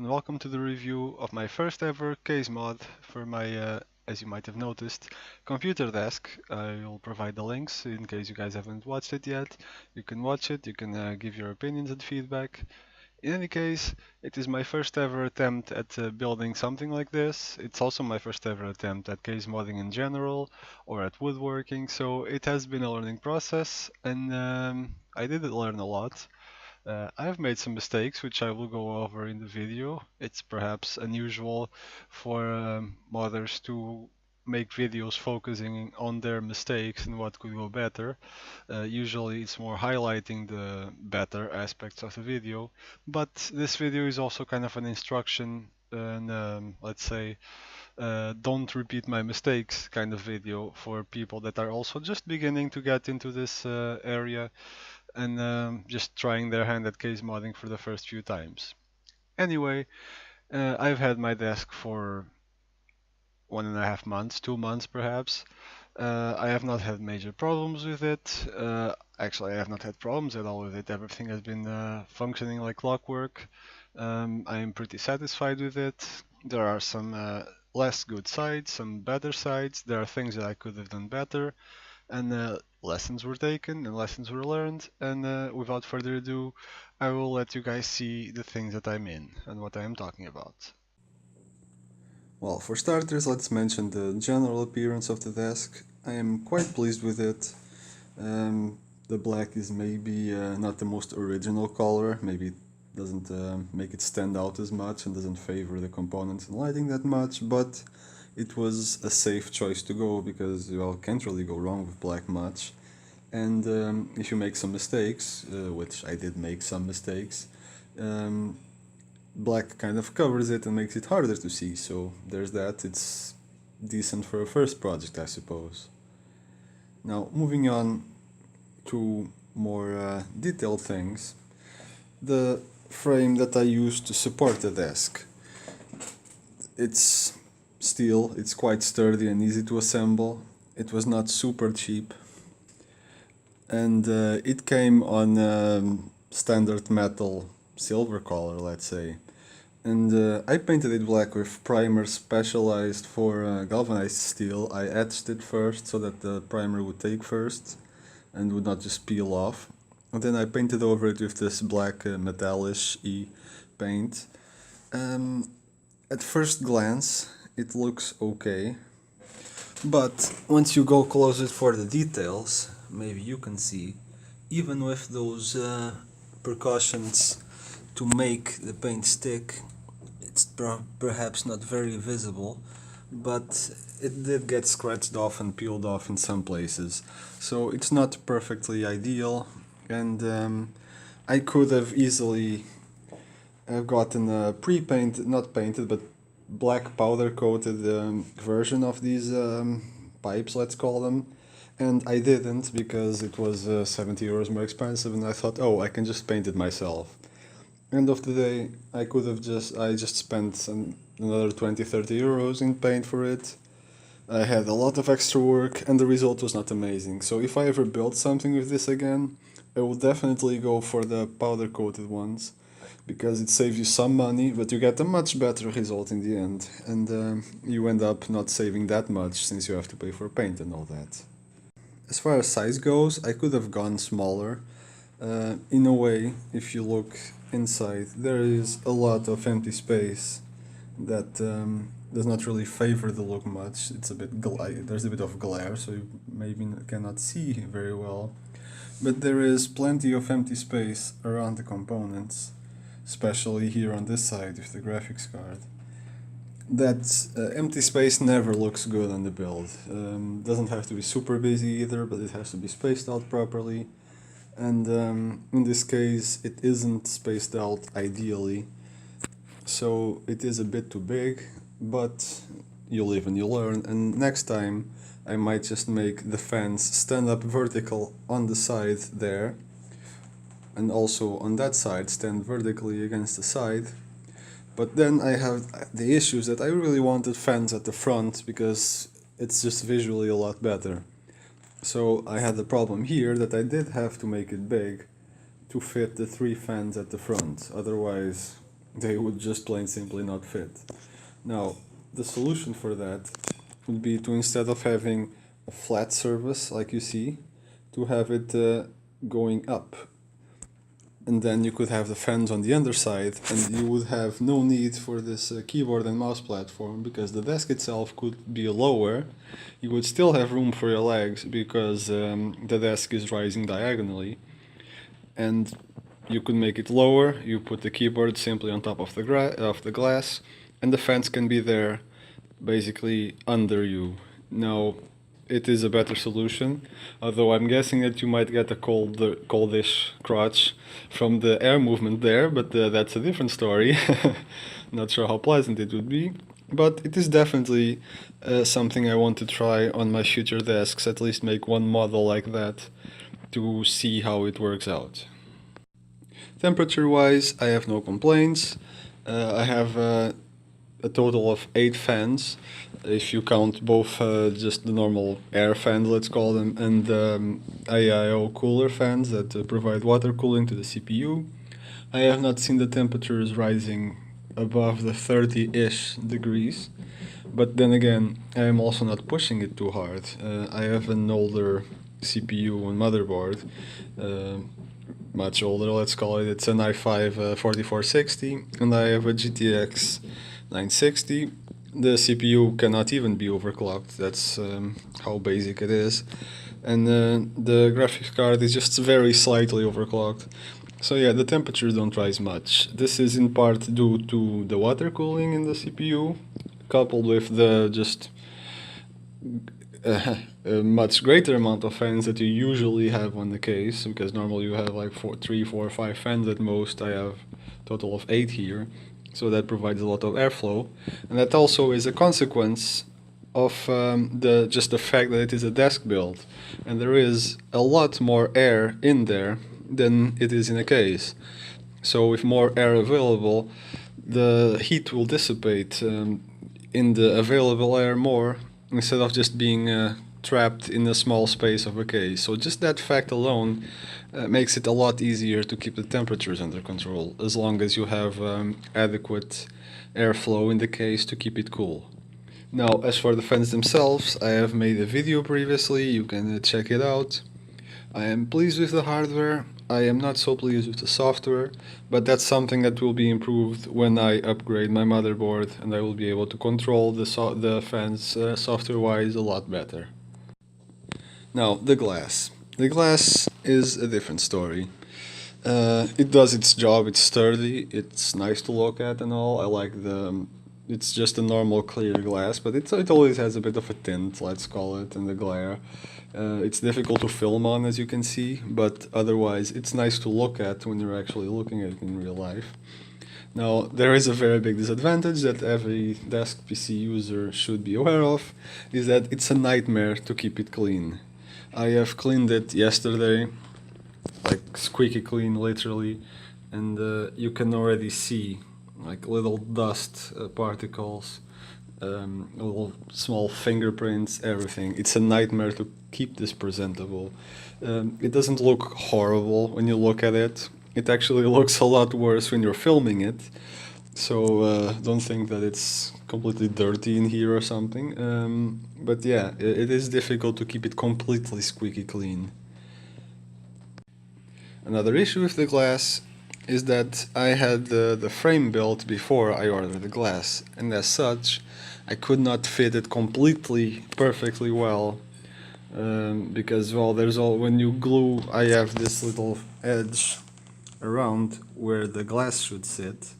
and welcome to the review of my first ever case mod for my, as you might have noticed, computer desk. I will provide the links in case you guys haven't watched it yet. You can watch it, you can give your opinions and feedback. In any case, it is my first ever attempt at building something like this. It's also my first ever attempt at case modding in general, or at woodworking, so it has been a learning process, and I did learn a lot. I have made some mistakes, which I will go over in the video. It's perhaps unusual for modders to make videos focusing on their mistakes and what could go better. Usually it's more highlighting the better aspects of the video, but this video is also kind of an instruction and let's say don't repeat my mistakes kind of video for people that are also just beginning to get into this area and just trying their hand at case modding for the first few times. Anyway, I've had my desk for 1.5 months, 2 months perhaps. I have not had major problems with it. Actually, I have not had problems at all with it. Everything has been functioning like clockwork. I am pretty satisfied with it. There are some less good sides, some better sides. There are things that I could have done better, and lessons were taken and lessons were learned. And without further ado, I will let you guys see the things that I'm in and what I am talking about. Well, for starters, let's mention the general appearance of the desk. I am quite pleased with it. The black is maybe not the most original color, maybe it doesn't make it stand out as much and doesn't favor the components and lighting that much, but it was a safe choice to go because, well, can't really go wrong with black much. And if you make some mistakes, which I did make some mistakes, black kind of covers it and makes it harder to see, so there's that. It's decent for a first project, I suppose. Now, moving on to more detailed things, the frame that I used to support the desk. It's steel, it's quite sturdy and easy to assemble. It was not super cheap, and it came on standard metal silver color, let's say. And I painted it black with primer specialized for galvanized steel. I etched it first so that the primer would take first and would not just peel off. And then I painted over it with this black metallish-y paint. At first glance, it looks okay, but once you go closer for the details, maybe you can see, even with those precautions to make the paint stick, it's perhaps not very visible, but it did get scratched off and peeled off in some places. So it's not perfectly ideal, and I could have easily gotten a pre-painted, not painted, but black powder coated version of these pipes, let's call them. And I didn't because it was 70 euros more expensive, and I thought, oh, I can just paint it myself. End of the day, I just spent another 20-30 euros in paint for it. I had a lot of extra work and the result was not amazing. So if I ever build something with this again, I will definitely go for the powder coated ones, because it saves you some money, but you get a much better result in the end, and you end up not saving that much since you have to pay for paint and all that. As far as size goes, I could have gone smaller. In a way, if you look inside, there is a lot of empty space that does not really favor the look much. It's a bit there's a bit of glare, so you maybe cannot see very well. But there is plenty of empty space around the components, especially here on this side with the graphics card. That empty space never looks good on the build. Doesn't have to be super busy either, but it has to be spaced out properly. And in this case, it isn't spaced out ideally, so it is a bit too big, but you live and you learn, and next time I might just make the fans stand up vertical on the side there, and also on that side stand vertically against the side. But then I have the issues that I really wanted fans at the front because it's just visually a lot better. So I had the problem here that I did have to make it big to fit the 3 fans at the front, otherwise They would just plain simply not fit. Now, the solution for that would be to, instead of having a flat surface like you see, to have it going up. And then you could have the fans on the underside, and you would have no need for this keyboard and mouse platform, because the desk itself could be lower. You would still have room for your legs because the desk is rising diagonally, and you could make it lower. You put the keyboard simply on top of the glass, and the fans can be there basically under you. Now, it is a better solution, although I'm guessing that you might get a coldish crotch from the air movement there, but that's a different story. Not sure how pleasant it would be, but it is definitely something I want to try on my future desks, at least make one model like that to see how it works out. Temperature-wise, I have no complaints. I have a total of 8 fans, if you count both just the normal air fans, let's call them, and AIO cooler fans that provide water cooling to the CPU. I have not seen the temperatures rising above the 30-ish degrees, but then again, I am also not pushing it too hard. I have an older CPU and motherboard, much older, let's call it. It's an i5 4460, and I have a GTX 960. The CPU cannot even be overclocked, that's how basic it is. And the graphics card is just very slightly overclocked. So yeah, the temperatures don't rise much. This is in part due to the water cooling in the CPU, coupled with the just a much greater amount of fans that you usually have on the case, because normally you have like 3, 4, 5 fans at most. I have a total of 8 here, so that provides a lot of airflow, and that also is a consequence of just the fact that it is a desk build, and there is a lot more air in there than it is in a case. So with more air available, the heat will dissipate in the available air more, instead of just being trapped in a small space of a case. So just that fact alone makes it a lot easier to keep the temperatures under control, as long as you have adequate airflow in the case to keep it cool. Now, as for the fans themselves, I have made a video previously, you can check it out. I am pleased with the hardware. I am not so pleased with the software, but that's something that will be improved when I upgrade my motherboard, and I will be able to control the fans software-wise a lot better. Now, the glass. The glass is a different story. It does its job, it's sturdy, it's nice to look at and all. I like it's just a normal clear glass, but it always has a bit of a tint, let's call it, and the glare. It's difficult to film on, as you can see, but otherwise it's nice to look at when you're actually looking at it in real life. Now, there is a very big disadvantage that every desk PC user should be aware of, is that it's a nightmare to keep it clean. I have cleaned it yesterday, like squeaky clean literally, and you can already see like little dust particles, little small fingerprints, everything. It's a nightmare to keep this presentable. It doesn't look horrible when you look at it. It actually looks a lot worse when you're filming it. So don't think that it's completely dirty in here or something. But yeah, it is difficult to keep it completely squeaky clean. Another issue with the glass is that I had the frame built before I ordered the glass, and as such I could not fit it completely perfectly well, because, well, when you glue, I have this little edge around where the glass should sit,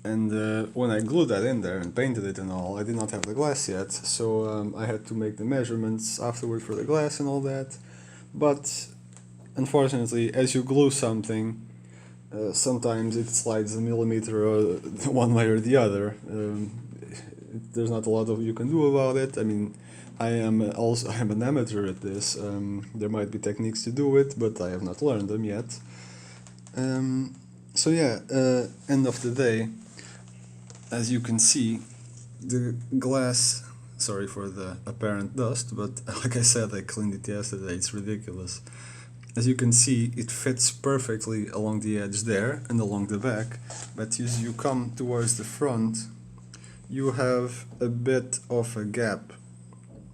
and when I glued that in there and painted it and all, I did not have the glass yet, so I had to make the measurements afterward for the glass and all that. But unfortunately, as you glue something, sometimes it slides a millimeter one way or the other. There's not a lot of you can do about it. I mean, I am an amateur at this. There might be techniques to do it, but I have not learned them yet. So yeah, end of the day, as you can see, the glass, sorry for the apparent dust, but like I said, I cleaned it yesterday, it's ridiculous. As you can see, it fits perfectly along the edge there and along the back, but as you come towards the front, you have a bit of a gap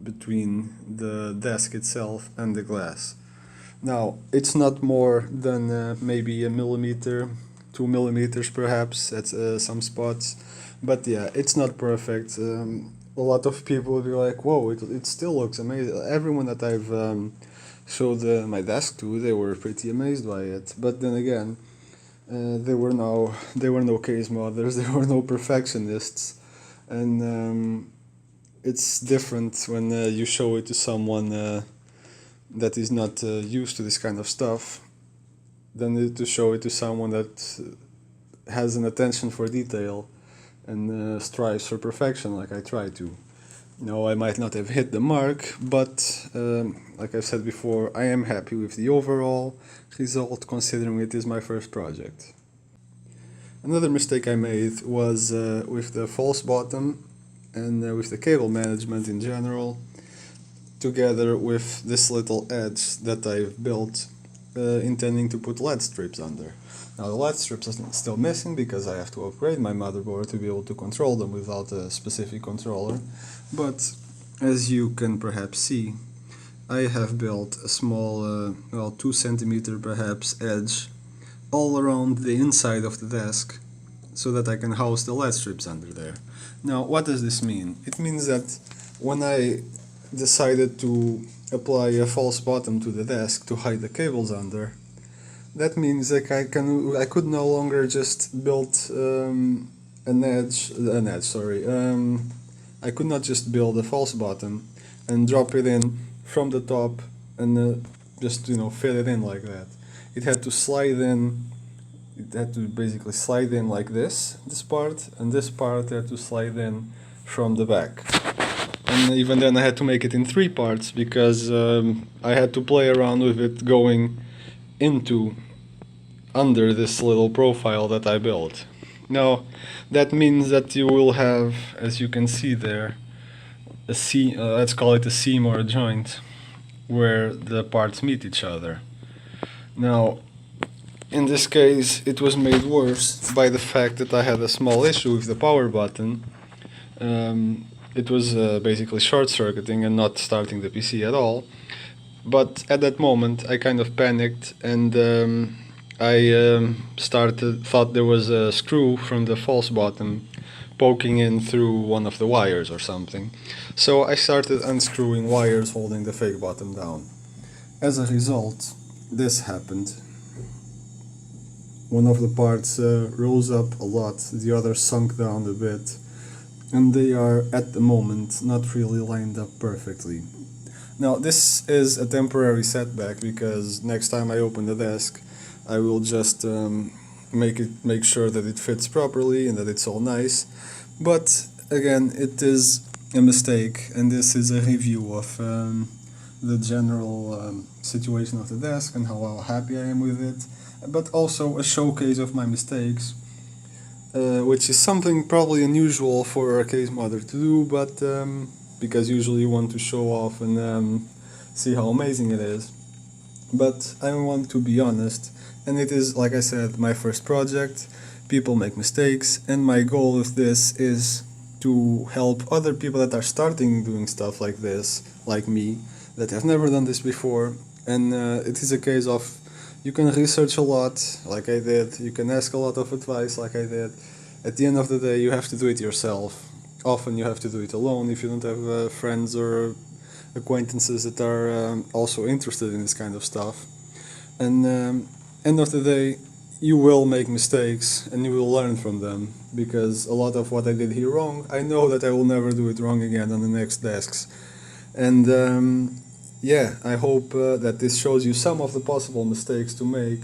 between the desk itself and the glass. Now, it's not more than maybe a millimeter, 2 millimeters perhaps at some spots, but yeah, it's not perfect. A lot of people will be like, whoa, it still looks amazing. Everyone that I've showed my desk to, they were pretty amazed by it. But then again, they were no case modders, they were no perfectionists, and it's different when you show it to someone that is not used to this kind of stuff than to show it to someone that has an attention for detail and strives for perfection like I try to. No, I might not have hit the mark, but like I've said before, I am happy with the overall result considering it is my first project. Another mistake I made was with the false bottom and with the cable management in general, together with this little edge that I've built intending to put LED strips under. Now the LED strips are still missing because I have to upgrade my motherboard to be able to control them without a specific controller, but as you can perhaps see, I have built a small, 2 centimeter perhaps edge all around the inside of the desk so that I can house the LED strips under there. Now what does this mean? It means that when I decided to apply a false bottom to the desk to hide the cables under, that means that I could no longer just build I could not just build a false bottom and drop it in from the top and just fit it in like that. It had to slide in. It had to basically slide in like this part, and this part had to slide in from the back. And even then I had to make it in 3 parts because I had to play around with it going under this little profile that I built. Now that means that you will have, as you can see there, a seam, let's call it a seam or a joint, where the parts meet each other. Now in this case it was made worse by the fact that I had a small issue with the power button. It was basically short-circuiting and not starting the PC at all. But at that moment I kind of panicked and I thought there was a screw from the false bottom poking in through one of the wires or something. So I started unscrewing wires holding the fake bottom down. As a result, this happened. One of the parts rose up a lot, the other sunk down a bit, and they are at the moment not really lined up perfectly. Now this is a temporary setback because next time I open the desk I will just make sure that it fits properly and that it's all nice. But again, it is a mistake, and this is a review of the general situation of the desk and how happy I am with it, but also a showcase of my mistakes, which is something probably unusual for a case modder to do, but because usually you want to show off and see how amazing it is. But I want to be honest, and it is, like I said, my first project. People make mistakes, and my goal with this is to help other people that are starting doing stuff like this, like me, that have never done this before. And it is a case of you can research a lot, like I did, you can ask a lot of advice, like I did. At the end of the day, you have to do it yourself. Often you have to do it alone if you don't have friends or acquaintances that are also interested in this kind of stuff. And end of the day, you will make mistakes and you will learn from them, because a lot of what I did here wrong, I know that I will never do it wrong again on the next desks. And yeah, I hope that this shows you some of the possible mistakes to make,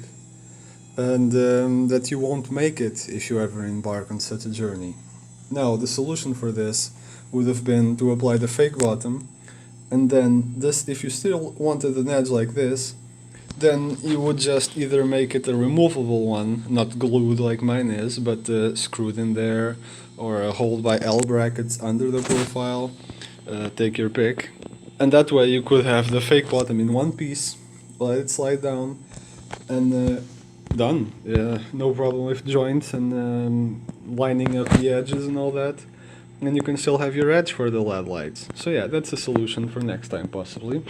and that you won't make it if you ever embark on such a journey. Now, the solution for this would have been to apply the fake bottom, and then this, if you still wanted an edge like this, then you would just either make it a removable one, not glued like mine is, but screwed in there, or hold by L brackets under the profile, take your pick. And that way you could have the fake bottom in one piece, let it slide down, and done. No problem with joints and lining up the edges and all that. And you can still have your edge for the LED lights. So yeah, that's a solution for next time possibly.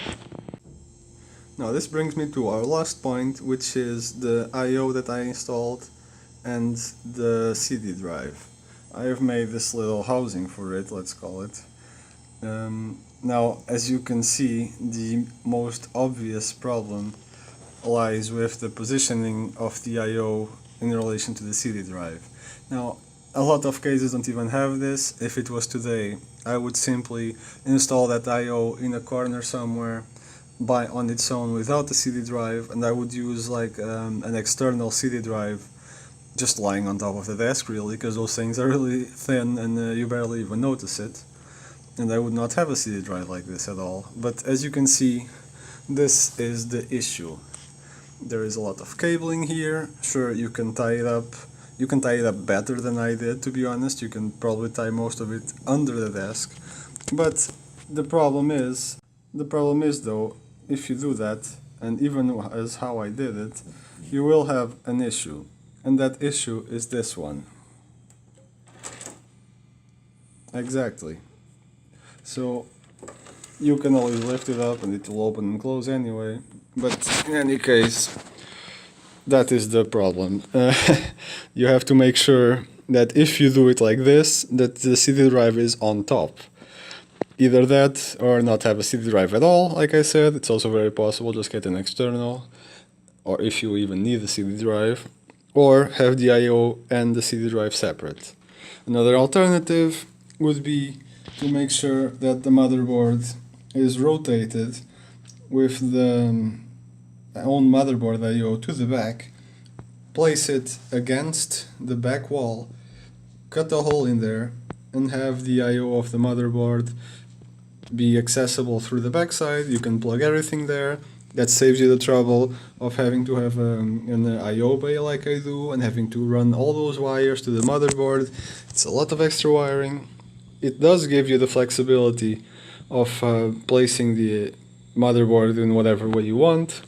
Now this brings me to our last point, which is the I/O that I installed and the CD drive. I have made this little housing for it, let's call it. Now, as you can see, the most obvious problem lies with the positioning of the I/O in relation to the CD drive. Now, a lot of cases don't even have this. If it was today, I would simply install that I/O in a corner somewhere by on its own without the CD drive, and I would use like an external CD drive just lying on top of the desk, really, because those things are really thin and you barely even notice it. And I would not have a CD drive like this at all. But as you can see, this is the issue. There is a lot of cabling here. Sure, you can tie it up. You can tie it up better than I did, to be honest. You can probably tie most of it under the desk. But the problem is though, if you do that, and even as how I did it, you will have an issue. And that issue is this one. Exactly. So you can always lift it up and it will open and close anyway. But in any case, that is the problem. You have to make sure that if you do it like this, that the CD drive is on top. Either that or not have a CD drive at all, like I said. It's also very possible, just get an external, or if you even need a CD drive, or have the I/O and the CD drive separate. Another alternative would be to make sure that the motherboard is rotated with the own motherboard I/O to the back, place it against the back wall, cut a hole in there, and have the I/O of the motherboard be accessible through the backside. You can plug everything there. That saves you the trouble of having to have an I/O bay like I do and having to run all those wires to the motherboard. It's a lot of extra wiring. It does give you the flexibility of placing the motherboard in whatever way you want,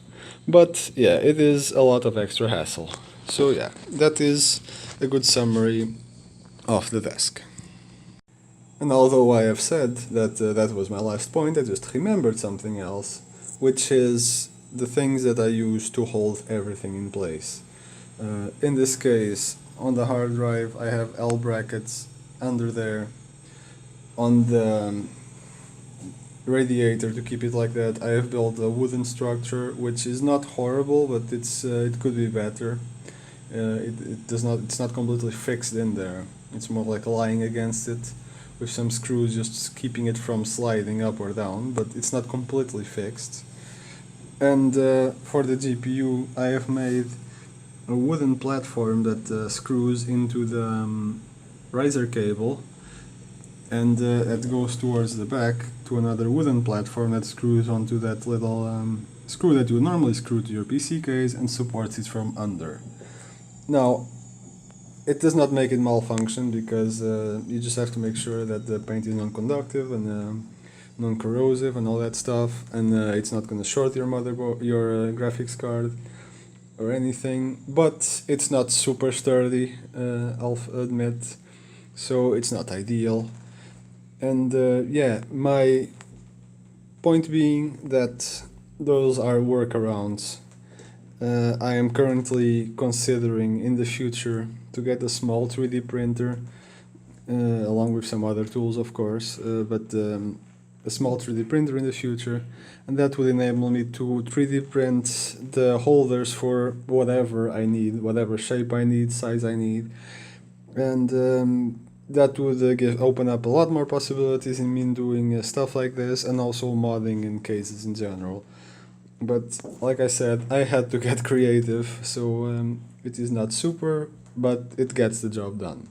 but yeah, it is a lot of extra hassle. So yeah, that is a good summary of the desk. And although I have said that that was my last point, I just remembered something else, which is the things that I use to hold everything in place. In this case, on the hard drive, I have L brackets under there. On the radiator, to keep it like that, I have built a wooden structure, which is not horrible, but it could be better. It's not completely fixed in there. It's more like lying against it with some screws just keeping it from sliding up or down, but it's not completely fixed. And for the GPU, I have made a wooden platform that screws into the riser cable, and it goes towards the back to another wooden platform that screws onto that little screw that you would normally screw to your PC case and supports it from under. Now, it does not make it malfunction because you just have to make sure that the paint is non-conductive and non-corrosive and all that stuff, and it's not going to short your motherboard, your graphics card or anything. But it's not super sturdy, I'll admit, so it's not ideal. And yeah, my point being that those are workarounds. I am currently considering in the future to get a small 3D printer, along with some other tools, of course, but a small 3D printer in the future, and that would enable me to 3D print the holders for whatever I need, whatever shape I need, size I need, and that would open up a lot more possibilities in me doing stuff like this, and also modding in cases in general. But like I said, I had to get creative, so it is not super, but it gets the job done.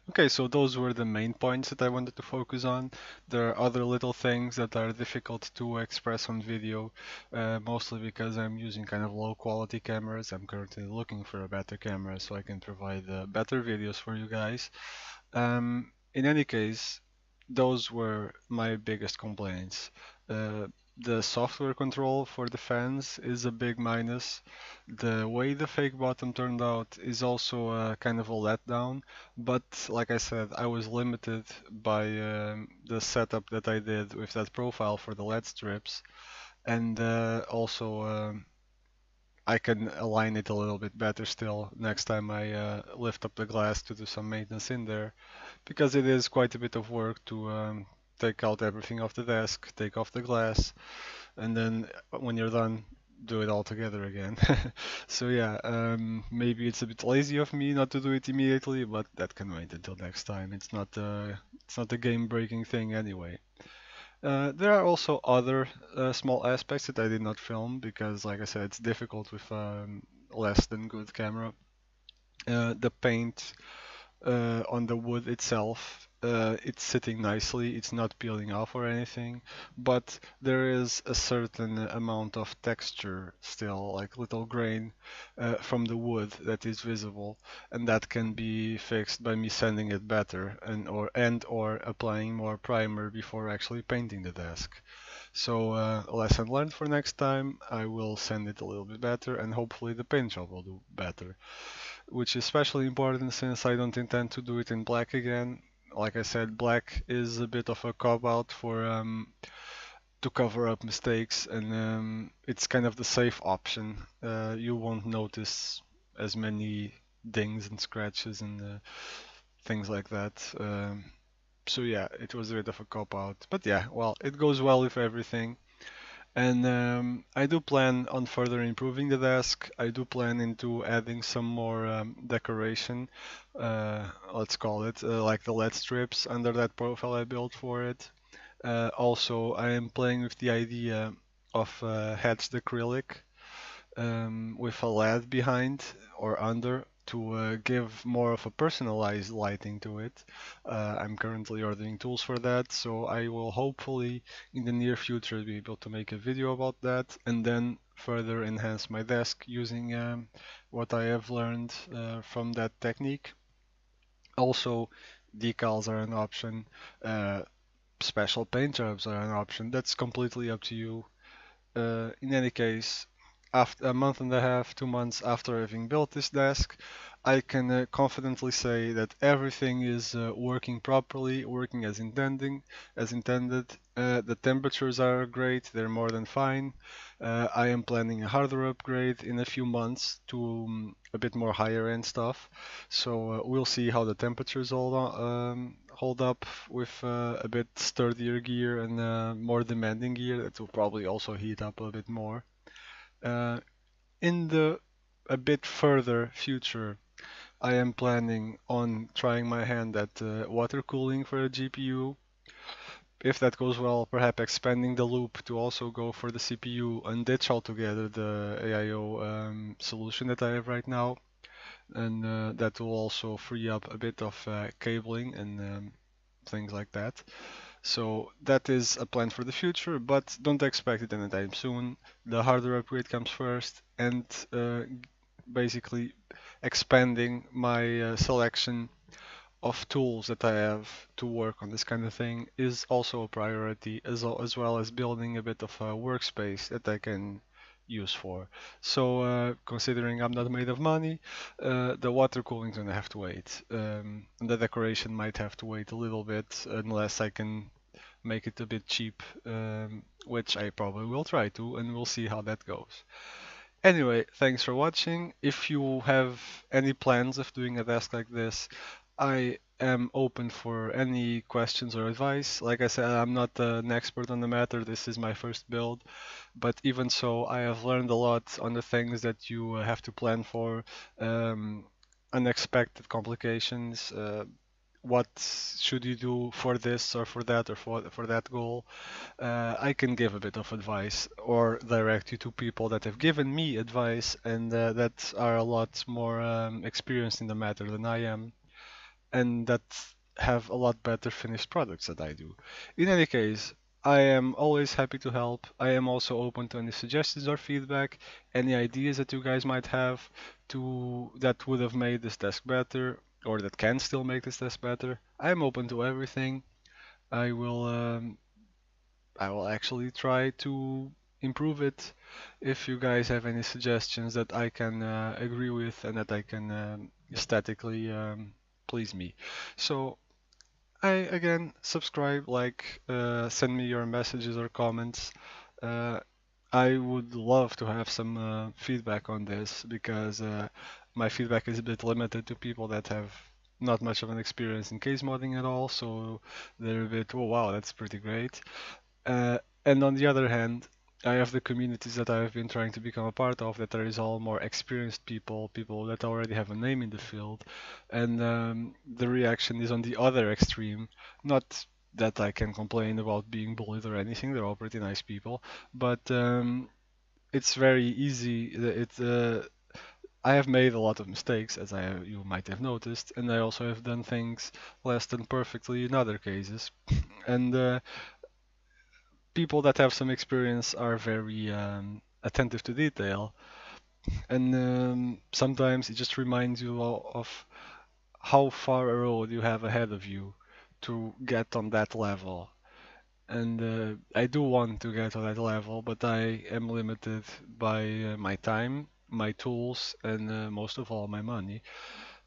Okay, so those were the main points that I wanted to focus on. There are other little things that are difficult to express on video, mostly because I'm using kind of low quality cameras. I'm currently looking for a better camera so I can provide better videos for you guys. In any case, those were my biggest complaints. the software control for the fans is a big minus. The way the fake bottom turned out is also kind of a letdown, but like I said, I was limited by the setup that I did with that profile for the LED strips, and also I can align it a little bit better still next time I lift up the glass to do some maintenance in there, because it is quite a bit of work to take out everything off the desk, take off the glass, and then when you're done, do it all together again. So yeah, maybe it's a bit lazy of me not to do it immediately, but that can wait until next time. It's not a game-breaking thing anyway. There are also other small aspects that I did not film because, like I said, it's difficult with less than good camera. The paint on the wood itself. It's sitting nicely, it's not peeling off or anything, but there is a certain amount of texture still, like little grain from the wood that is visible, and that can be fixed by me sanding it better and or applying more primer before actually painting the desk. So lesson learned for next time, I will sand it a little bit better and hopefully the paint job will do better, which is especially important since I don't intend to do it in black again. Like I said, black is a bit of a cop-out for to cover up mistakes, and it's kind of the safe option. You won't notice as many dings and scratches and things like that. So yeah, it was a bit of a cop-out. But yeah, well, it goes well with everything. And I do plan on further improving the desk. I do plan into adding some more decoration, let's call it, like the LED strips under that profile I built for it. Also, I am playing with the idea of hatched acrylic with a LED behind or under to give more of a personalized lighting to it. I'm currently ordering tools for that, so I will hopefully in the near future be able to make a video about that and then further enhance my desk using what I have learned from that technique. Also, decals are an option. Uh, Special paint jobs are an option. That's completely up to you. In any case, after a month and a half, 2 months after having built this desk, I can confidently say that everything is working properly, working as intended. The temperatures are great; they're more than fine. I am planning a hardware upgrade in a few months to a bit more higher end stuff. So we'll see how the temperatures hold up with a bit sturdier gear and more demanding gear that will probably also heat up a bit more. Uh, in the a bit further future, I am planning on trying my hand at water cooling for a GPU. If that goes well, perhaps expanding the loop to also go for the CPU and ditch altogether the AIO solution that I have right now. And that will also free up a bit of cabling and things like that. So that is a plan for the future, but don't expect it anytime soon. The hardware upgrade comes first, and basically expanding my selection of tools that I have to work on this kind of thing is also a priority, as well as building a bit of a workspace that I can use for. So, considering I'm not made of money, the water cooling's gonna have to wait. The decoration might have to wait a little bit unless I can make it a bit cheap, which I probably will try to, and we'll see how that goes. Anyway, thanks for watching. If you have any plans of doing a desk like this, I am open for any questions or advice. Like I said, I'm not an expert on the matter. This is my first build, but even so, I have learned a lot on the things that you have to plan for, um, unexpected complications. What should you do for this or for that or for that goal? I can give a bit of advice or direct you to people that have given me advice and that are a lot more experienced in the matter than I am, and that have a lot better finished products than I do. In any case, I am always happy to help. I am also open to any suggestions or feedback, any ideas that you guys might have to that would have made this desk better or that can still make this desk better. I am open to everything. I will I will actually try to improve it if you guys have any suggestions that I can agree with and that I can aesthetically please me. So I again subscribe, like, send me your messages or comments. Uh, I would love to have some feedback on this because my feedback is a bit limited to people that have not much of an experience in case modding at all, so they're a bit, oh wow, that's pretty great. And on the other hand, I have the communities that I have been trying to become a part of that there is all more experienced people, people that already have a name in the field, and the reaction is on the other extreme. Not that I can complain about being bullied or anything; they're all pretty nice people, but it's very easy. I have made a lot of mistakes, as you might have noticed, and I also have done things less than perfectly in other cases, and people that have some experience are very attentive to detail, and sometimes it just reminds you of how far a road you have ahead of you to get on that level. And I do want to get to that level, but I am limited by my time, my tools, and most of all, my money.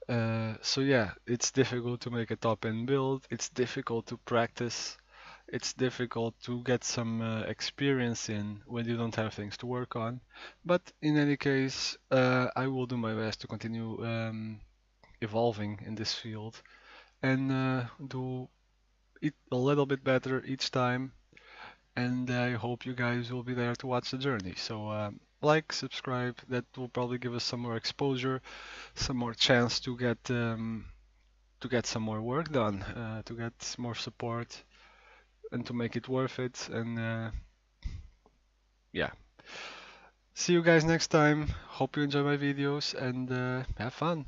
So yeah, it's difficult to make a top-end build. It's difficult to practice. It's difficult to get some experience in when you don't have things to work on. But in any case, I will do my best to continue evolving in this field and do it a little bit better each time. And I hope you guys will be there to watch the journey. So like, subscribe. That will probably give us some more exposure, some more chance to get some more work done, to get more support, and to make it worth it. And yeah, see you guys next time. Hope you enjoy my videos and have fun.